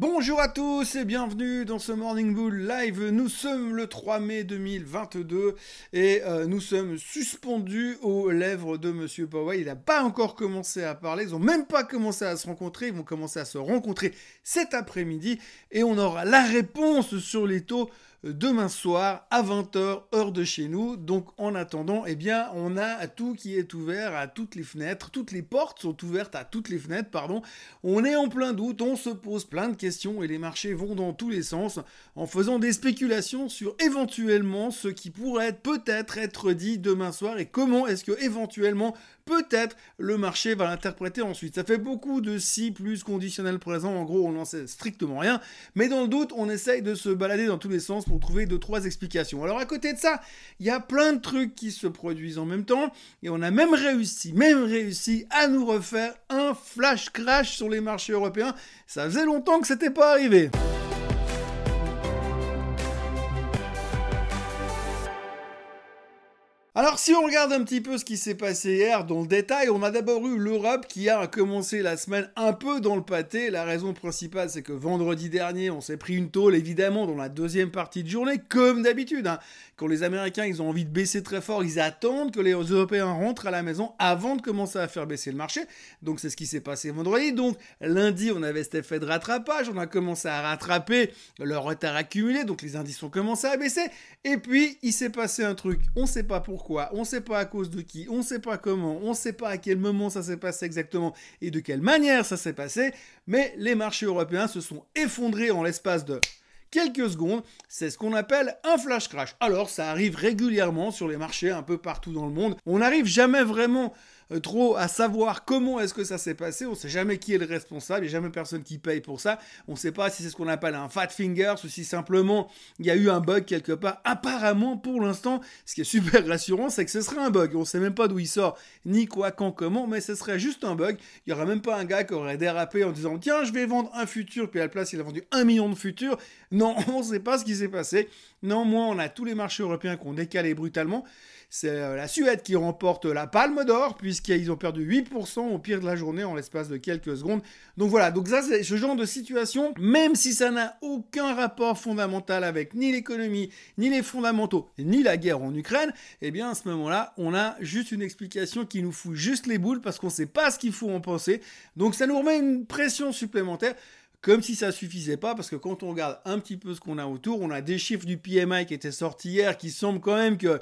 Bonjour à tous et bienvenue dans ce Morning Bull Live. Nous sommes le 3 mai 2022 et nous sommes suspendus aux lèvres de Monsieur Powell. Il n'a pas encore commencé à parler, ils n'ont même pas commencé à se rencontrer, ils vont commencer à se rencontrer cet après-midi et on aura la réponse sur les taux demain soir à 20h heure de chez nous. Donc en attendant, eh bien on a tout qui est ouvert à toutes les fenêtres, toutes les portes sont ouvertes à toutes les fenêtres, pardon. On est en plein doute, on se pose plein de questions et les marchés vont dans tous les sens en faisant des spéculations sur éventuellement ce qui pourrait peut-être être dit demain soir et comment est-ce que éventuellement peut-être le marché va l'interpréter ensuite. Ça fait beaucoup de si plus conditionnel présent, en gros on n'en sait strictement rien, mais dans le doute on essaye de se balader dans tous les sens pour trouver 2-3 explications. Alors à côté de ça, il y a plein de trucs qui se produisent en même temps et on a même réussi à nous refaire un flash crash sur les marchés européens. Ça faisait longtemps que c'était pas arrivé. Alors si on regarde un petit peu ce qui s'est passé hier dans le détail, on a d'abord eu l'Europe qui a commencé la semaine un peu dans le pâté. La raison principale, c'est que vendredi dernier, on s'est pris une tôle évidemment dans la deuxième partie de journée, comme d'habitude. Quand les Américains ils ont envie de baisser très fort, ils attendent que les Européens rentrent à la maison avant de commencer à faire baisser le marché. Donc c'est ce qui s'est passé vendredi. Donc lundi, on avait cet effet de rattrapage, on a commencé à rattraper le retard accumulé, donc les indices ont commencé à baisser. Et puis il s'est passé un truc, on ne sait pas pourquoi, on ne sait pas à cause de qui, on ne sait pas comment, on ne sait pas à quel moment ça s'est passé exactement et de quelle manière ça s'est passé, mais les marchés européens se sont effondrés en l'espace de quelques secondes. C'est ce qu'on appelle un flash crash. Alors ça arrive régulièrement sur les marchés un peu partout dans le monde. On n'arrive jamais vraiment trop à savoir comment est-ce que ça s'est passé. On ne sait jamais qui est le responsable. Il n'y a jamais personne qui paye pour ça. On ne sait pas si c'est ce qu'on appelle un fat finger ou si simplement il y a eu un bug quelque part. Apparemment, pour l'instant, ce qui est super rassurant, c'est que ce serait un bug. On ne sait même pas d'où il sort, ni quoi, quand, comment, mais ce serait juste un bug. Il n'y aurait même pas un gars qui aurait dérapé en disant « Tiens, je vais vendre un futur », puis à la place, il a vendu 1 million de futurs. Non, on ne sait pas ce qui s'est passé. Néanmoins, on a tous les marchés européens qui ont décalé brutalement. C'est la Suède qui remporte la palme d'or, puisqu'ils ont perdu 8% au pire de la journée en l'espace de quelques secondes. Donc voilà, donc ça c'est ce genre de situation, même si ça n'a aucun rapport fondamental avec ni l'économie, ni les fondamentaux, ni la guerre en Ukraine, eh bien à ce moment-là, on a juste une explication qui nous fout juste les boules, parce qu'on ne sait pas ce qu'il faut en penser. Donc ça nous remet une pression supplémentaire. Comme si ça suffisait pas, parce que quand on regarde un petit peu ce qu'on a autour, on a des chiffres du PMI qui étaient sortis hier, qui semblent quand même que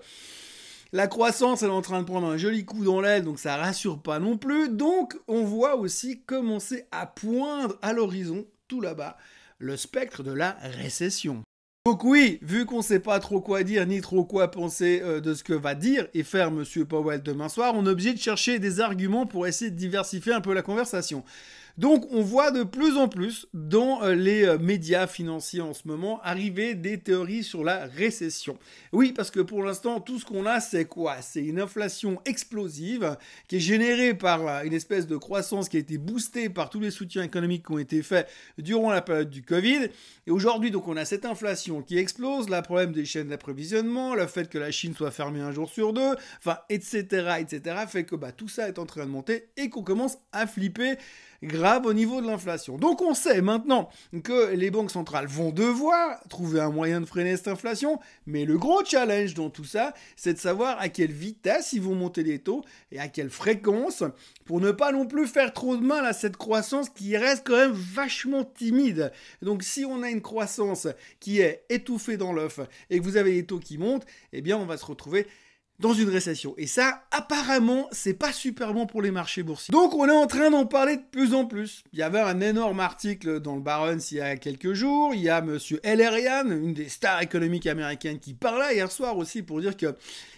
la croissance elle est en train de prendre un joli coup dans l'aile, donc ça rassure pas non plus. Donc on voit aussi commencer à poindre à l'horizon, tout là-bas, le spectre de la récession. Donc oui, vu qu'on ne sait pas trop quoi dire ni trop quoi penser de ce que va dire et faire Monsieur Powell demain soir, on est obligé de chercher des arguments pour essayer de diversifier un peu la conversation. Donc on voit de plus en plus dans les médias financiers en ce moment arriver des théories sur la récession. Oui, parce que pour l'instant, tout ce qu'on a, c'est quoi? C'est une inflation explosive qui est générée par une espèce de croissance qui a été boostée par tous les soutiens économiques qui ont été faits durant la période du Covid. Et aujourd'hui, donc, on a cette inflation qui explose, le problème des chaînes d'approvisionnement, le fait que la Chine soit fermée un jour sur deux, enfin, etc., fait que tout ça est en train de monter et qu'on commence à flipper grave au niveau de l'inflation. Donc on sait maintenant que les banques centrales vont devoir trouver un moyen de freiner cette inflation, mais le gros challenge dans tout ça, c'est de savoir à quelle vitesse ils vont monter les taux et à quelle fréquence pour ne pas non plus faire trop de mal à cette croissance qui reste quand même vachement timide. Donc si on a une croissance qui est étouffée dans l'œuf et que vous avez les taux qui montent, eh bien on va se retrouver dans une récession. Et ça, apparemment, c'est pas super bon pour les marchés boursiers. Donc, on est en train d'en parler de plus en plus. Il y avait un énorme article dans le Barron's il y a quelques jours. Il y a monsieur Elerian, une des stars économiques américaines, qui parlait hier soir aussi pour dire que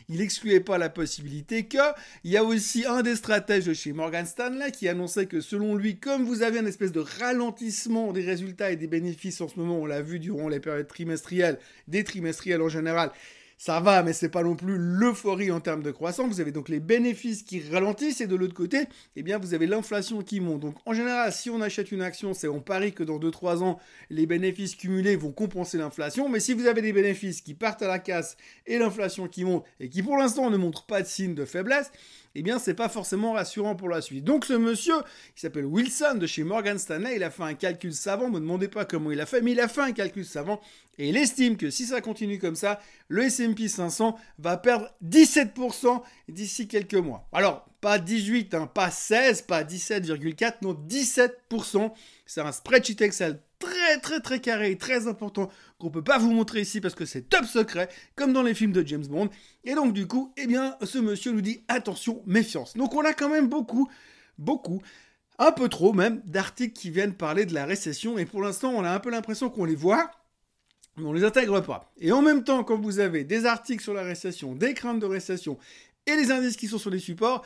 il n'excluait pas la possibilité qu'il y a aussi un des stratèges de chez Morgan Stanley qui annonçait que selon lui, comme vous avez une espèce de ralentissement des résultats et des bénéfices en ce moment, on l'a vu durant les périodes trimestrielles, des trimestriels en général, ça va, mais c'est pas non plus l'euphorie en termes de croissance. Vous avez donc les bénéfices qui ralentissent et de l'autre côté, eh bien, vous avez l'inflation qui monte. Donc, en général, si on achète une action, c'est on parie que dans 2-3 ans, les bénéfices cumulés vont compenser l'inflation. Mais si vous avez des bénéfices qui partent à la casse et l'inflation qui monte et qui, pour l'instant, ne montre pas de signe de faiblesse, eh bien, c'est pas forcément rassurant pour la suite. Donc, ce monsieur, il s'appelle Wilson de chez Morgan Stanley, il a fait un calcul savant, ne me demandez pas comment il a fait, mais il a fait un calcul savant, et il estime que si ça continue comme ça, le S&P 500 va perdre 17% d'ici quelques mois. Alors, pas 18, hein, pas 16, pas 17,4, non 17%. C'est un spreadsheet Excel très carré et très important qu'on peut pas vous montrer ici parce que c'est top secret, comme dans les films de James Bond. Et donc du coup, eh bien, ce monsieur nous dit attention, méfiance. Donc on a quand même beaucoup, un peu trop même, d'articles qui viennent parler de la récession et pour l'instant, on a un peu l'impression qu'on les voit, mais on les intègre pas. Et en même temps, quand vous avez des articles sur la récession, des craintes de récession et les indices qui sont sur les supports,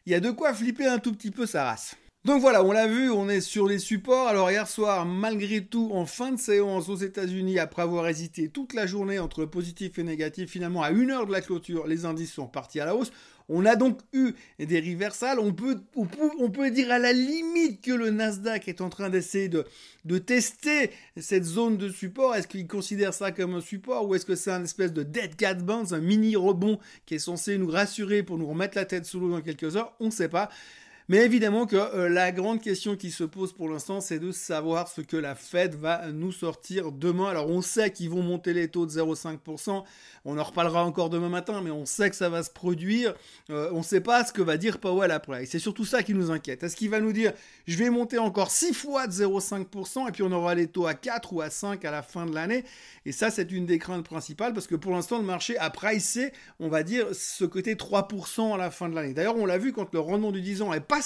il y a de quoi flipper un tout petit peu sa race. Donc voilà, on l'a vu, on est sur les supports. Alors hier soir, malgré tout, en fin de séance aux États-Unis, après avoir hésité toute la journée entre positif et négatif, finalement à 1 heure de la clôture, les indices sont partis à la hausse. On a donc eu des reversals. On peut dire à la limite que le Nasdaq est en train d'essayer de tester cette zone de support. Est-ce qu'il considère ça comme un support ou est-ce que c'est un espèce de dead cat bounce, un mini rebond qui est censé nous rassurer pour nous remettre la tête sous l'eau dans quelques heures? On ne sait pas. Mais évidemment que la grande question qui se pose pour l'instant, c'est de savoir ce que la Fed va nous sortir demain. Alors on sait qu'ils vont monter les taux de 0,5%, on en reparlera encore demain matin, mais on sait que ça va se produire. On ne sait pas ce que va dire Powell après. Et c'est surtout ça qui nous inquiète. Est-ce qu'il va nous dire, je vais monter encore 6 fois de 0,5% et puis on aura les taux à 4 ou à 5 à la fin de l'année? Et ça, c'est une des craintes principales parce que pour l'instant, le marché a pricé, on va dire, ce côté 3% à la fin de l'année. D'ailleurs, on l'a vu quand le rendement du 10 ans est passé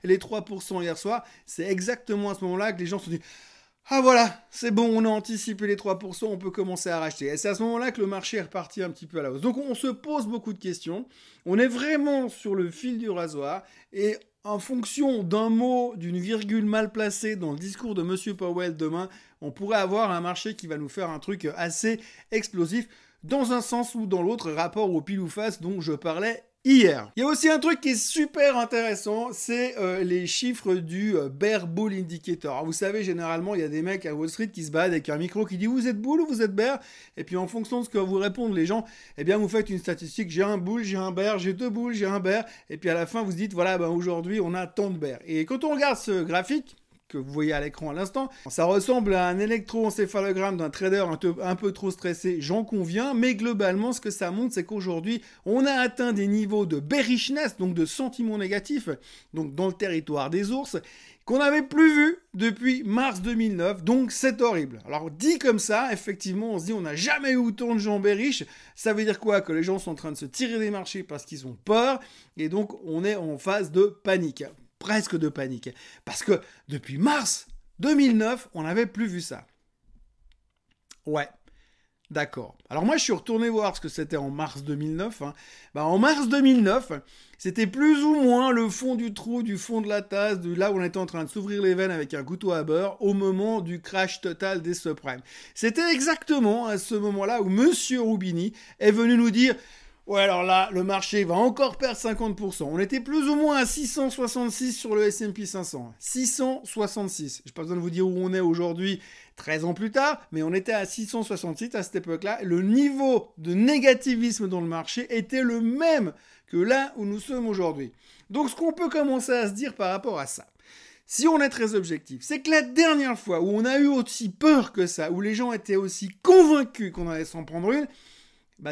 les 3% hier soir, c'est exactement à ce moment-là que les gens se sont dit « Ah voilà, c'est bon, on a anticipé les 3%, on peut commencer à racheter. » Et c'est à ce moment-là que le marché est reparti un petit peu à la hausse. Donc on se pose beaucoup de questions, on est vraiment sur le fil du rasoir et en fonction d'un mot, d'une virgule mal placée dans le discours de M. Powell demain, on pourrait avoir un marché qui va nous faire un truc assez explosif dans un sens ou dans l'autre, rapport au pile ou face dont je parlais hier. Il y a aussi un truc qui est super intéressant, c'est les chiffres du Bear Bull Indicator. Alors, vous savez, généralement, il y a des mecs à Wall Street qui se baladent avec un micro qui dit « Vous êtes bull ou vous êtes bear ?» Et puis en fonction de ce que vous répondent les gens, eh bien vous faites une statistique, j'ai un bull, j'ai un bear, j'ai 2 bulls, j'ai un bear, et puis à la fin vous dites « Voilà, ben, aujourd'hui on a tant de bears. » Et quand on regarde ce graphique, que vous voyez à l'écran à l'instant. Ça ressemble à un électroencéphalogramme d'un trader un peu trop stressé, j'en conviens, mais globalement, ce que ça montre, c'est qu'aujourd'hui, on a atteint des niveaux de bearishness, donc de sentiments négatifs, donc dans le territoire des ours, qu'on n'avait plus vu depuis mars 2009, donc c'est horrible. Alors dit comme ça, effectivement, on se dit on n'a jamais eu autant de gens bearish, ça veut dire quoi? Que les gens sont en train de se tirer des marchés parce qu'ils ont peur, et donc on est en phase de panique. Presque de panique. Parce que depuis mars 2009, on n'avait plus vu ça. Ouais, d'accord. Alors moi, je suis retourné voir ce que c'était en mars 2009. En mars 2009, c'était plus ou moins le fond du trou, du fond de la tasse, de là où on était en train de s'ouvrir les veines avec un couteau à beurre au moment du crash total des subprimes. C'était exactement à ce moment-là où Monsieur Roubini est venu nous dire... Ouais, alors là, le marché va encore perdre 50%. On était plus ou moins à 666 sur le S&P 500. 666. Je n'ai pas besoin de vous dire où on est aujourd'hui, 13 ans plus tard, mais on était à 666 à cette époque-là. Le niveau de négativisme dans le marché était le même que là où nous sommes aujourd'hui. Donc, ce qu'on peut commencer à se dire par rapport à ça, si on est très objectif, c'est que la dernière fois où on a eu aussi peur que ça, où les gens étaient aussi convaincus qu'on allait s'en prendre une,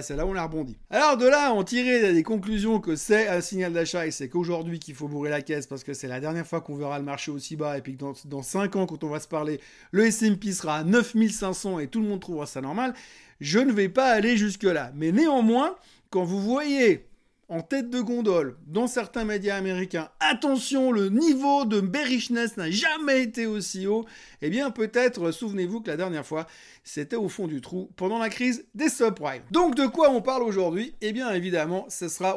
c'est là où on a rebondi. Alors de là, on tirait des conclusions que c'est un signal d'achat et c'est qu'aujourd'hui qu'il faut bourrer la caisse parce que c'est la dernière fois qu'on verra le marché aussi bas et puis que dans 5 ans, quand on va se parler, le S&P sera à 9500 et tout le monde trouvera ça normal. Je ne vais pas aller jusque-là. Mais néanmoins, quand vous voyez en tête de gondole dans certains médias américains, attention, le niveau de bearishness n'a jamais été aussi haut, eh bien peut-être, souvenez-vous que la dernière fois, c'était au fond du trou pendant la crise des subprimes. Donc de quoi on parle aujourd'hui? Eh bien évidemment,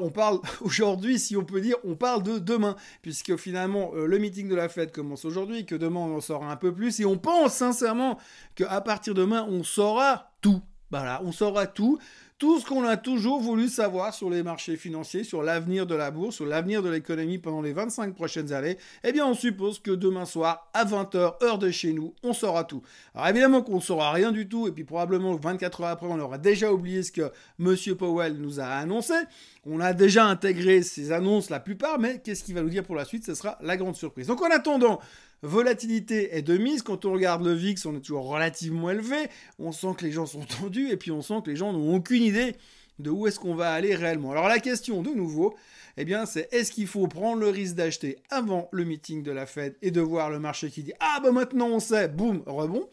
on parle aujourd'hui, si on peut dire, on parle de demain, puisque finalement le meeting de la Fed commence aujourd'hui, que demain on en saura un peu plus, et on pense sincèrement qu'à partir de demain, on saura tout. Voilà, on saura tout. tout ce qu'on a toujours voulu savoir sur les marchés financiers, sur l'avenir de la bourse, sur l'avenir de l'économie pendant les 25 prochaines années, eh bien on suppose que demain soir, à 20h, heure de chez nous, on saura tout. Alors évidemment qu'on ne saura rien du tout, et puis probablement 24 heures après, on aura déjà oublié ce que M. Powell nous a annoncé. On a déjà intégré ces annonces, la plupart, mais qu'est-ce qu'il va nous dire pour la suite? Ce sera la grande surprise. Donc en attendant, volatilité est de mise. Quand on regarde le VIX, on est toujours relativement élevé. On sent que les gens sont tendus et puis on sent que les gens n'ont aucune idée de où est-ce qu'on va aller réellement. Alors la question de nouveau, eh bien c'est est-ce qu'il faut prendre le risque d'acheter avant le meeting de la Fed et de voir le marché qui dit « Ah bah maintenant on sait, boum, rebond »,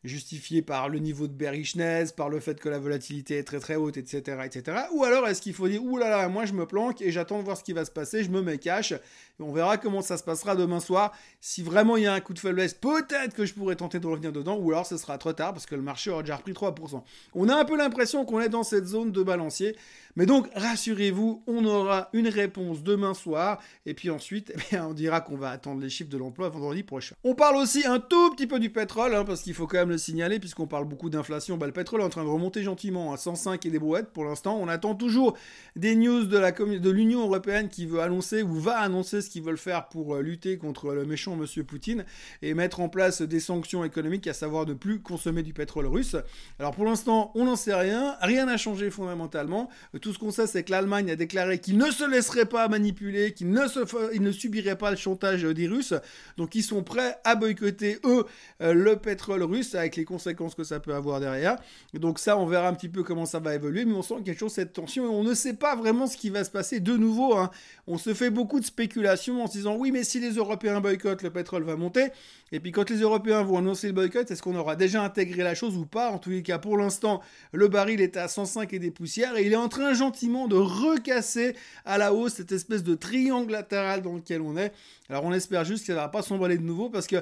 justifié par le niveau de bearishness, par le fait que la volatilité est très très haute, etc. etc. Ou alors est-ce qu'il faut dire « Ouh là là, moi je me planque et j'attends de voir ce qui va se passer, je me mets cash et on verra comment ça se passera demain soir. Si vraiment il y a un coup de faiblesse, peut-être que je pourrais tenter de revenir dedans, ou alors ce sera trop tard parce que le marché aura déjà repris 3%. » On a un peu l'impression qu'on est dans cette zone de balancier, mais donc rassurez-vous, on aura une réponse demain soir et puis ensuite eh bien, on dira qu'on va attendre les chiffres de l'emploi vendredi prochain. On parle aussi un tout petit peu du pétrole, parce qu'il faut quand même le signaler, puisqu'on parle beaucoup d'inflation. Le pétrole est en train de remonter gentiment à 105 et des brouettes pour l'instant. On attend toujours des news de l'Union européenne qui veut annoncer ou va annoncer ce qu'ils veulent faire pour lutter contre le méchant monsieur Poutine et mettre en place des sanctions économiques, à savoir ne plus consommer du pétrole russe. Alors pour l'instant, on n'en sait rien. Rien n'a changé fondamentalement. Tout ce qu'on sait, c'est que l'Allemagne a déclaré qu'il ne se laisserait pas manipuler, qu'il ne subirait pas le chantage des Russes. Donc ils sont prêts à boycotter, eux, le pétrole russe avec les conséquences que ça peut avoir derrière. Et donc ça, on verra un petit peu comment ça va évoluer, mais on sent qu'il y a quelque chose cette tension et on ne sait pas vraiment ce qui va se passer de nouveau. On se fait beaucoup de spéculations en se disant oui, mais si les Européens boycottent, le pétrole va monter. Et puis quand les Européens vont annoncer le boycott, est-ce qu'on aura déjà intégré la chose ou pas? En tous les cas, pour l'instant, le baril est à 105 et des poussières et il est en train gentiment de recasser à la hausse cette espèce de triangle latéral dans lequel on est. Alors on espère juste que ça ne va pas s'emballer de nouveau parce que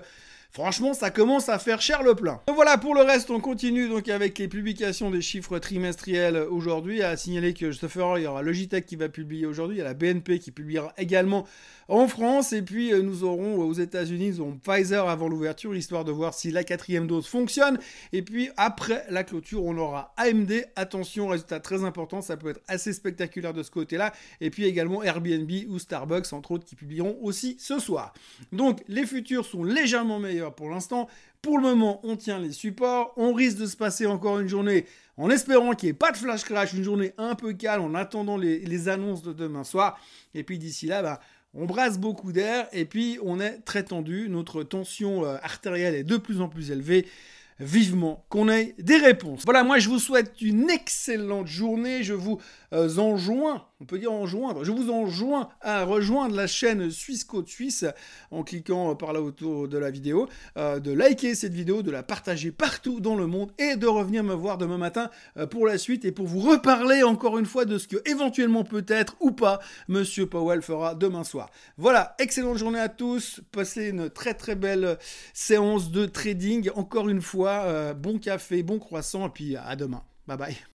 franchement, ça commence à faire cher le plein. Donc voilà, pour le reste, on continue donc avec les publications des chiffres trimestriels aujourd'hui. À signaler que il y aura Logitech qui va publier aujourd'hui, il y a la BNP qui publiera également en France, et puis nous aurons aux États-Unis, nous aurons Pfizer avant l'ouverture, histoire de voir si la 4e dose fonctionne. Et puis après la clôture, on aura AMD. Attention, résultat très important, ça peut être assez spectaculaire de ce côté-là. Et puis également Airbnb ou Starbucks, entre autres, qui publieront aussi ce soir. Donc les futurs sont légèrement meilleurs pour l'instant. Pour le moment, on tient les supports. On risque de se passer encore une journée en espérant qu'il n'y ait pas de flash crash, une journée un peu calme en attendant les annonces de demain soir. Et puis d'ici là, on brasse beaucoup d'air et puis on est très tendu. Notre tension artérielle est de plus en plus élevée. Vivement qu'on ait des réponses. Voilà, moi je vous souhaite une excellente journée. Je vous enjoins, on peut dire enjoindre, je vous enjoins à rejoindre la chaîne Suisse Côte Suisse en cliquant par là autour de la vidéo, de liker cette vidéo, de la partager partout dans le monde et de revenir me voir demain matin pour la suite et pour vous reparler encore une fois de ce que éventuellement peut-être ou pas Monsieur Powell fera demain soir. Voilà, excellente journée à tous, passez une très très belle séance de trading. Encore une fois, bon café, bon croissant et puis à demain. Bye bye.